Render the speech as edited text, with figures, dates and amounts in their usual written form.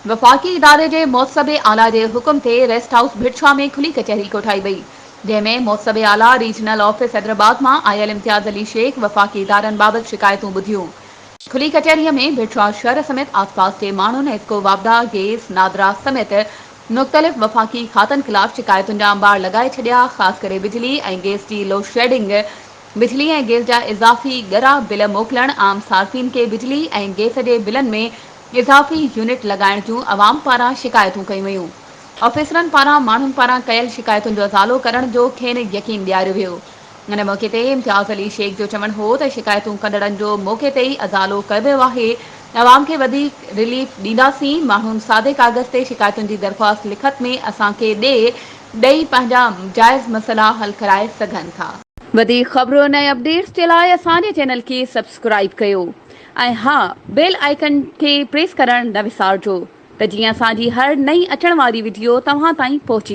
वफ़ाक़ी इदारे जे मोहतसब आला जे हुकुम ते रेस्ट हाउस भिटछा में खुली कचहरी कोठाई वई, जंहिंमें मोहतसब आला रीजनल ऑफिस हैदराबाद मां आयल इम्तियाज़ अली शेख वफ़ाक़ी इदारनि बाबति शिकायतूं ॿुधियूं। खुली कचहरीअ में भिटछा शहर समेत आसपास के माण्हुनि इसको वापदा गैस नादरा समेत मुख़्तलिफ़ वफ़ाक़ी खातनि ख़िलाफ़ शिकायतुनि जा अंबार लगाए छॾिया। ख़ासि करे बिजली ऐं गैस जी लोड शेडिंग, बिजली ऐं गैस जा इज़ाफ़ी ॻरा बिल मोकिलण, आम सार्फ़िन के बिजली ऐं गैस जे बिलनि में इज़ाफ़ी यूनिट लगाइण जूं अवाम पारां शिकायतूं कयूं वयूं। ऑफिसरनि पारां माण्हुनि पारां कयल शिकायतुनि जो अज़ालो करण जो खेनि यकीन ॾियारियो वियो। इन मौक़े ते इम्तियाज़ अली शेख जो चवणु हो त शिकायतूं कंदड़नि जो मौक़े ते ई अज़ालो कयो वियो आहे। अवाम खे वधीक रिलीफ ॾींदासीं। माण्हुनि सादे कागज़ ते शिकायतुनि जी दरख़्वास्त लिखत में असांखे ॾेई पंहिंजा जाइज़ मसइला हल कराए सघनि था। वधीक ख़बरुनि ऐं अपडेट्स जे लाइ असांजे चैनल खे सब्सक्राइब कयो ऐं हा, बेल आइकन खे प्रेस करण न विसारिजो त जीअं असांजी हर नई अचण वारी वीडियो तव्हां ताईं पहुची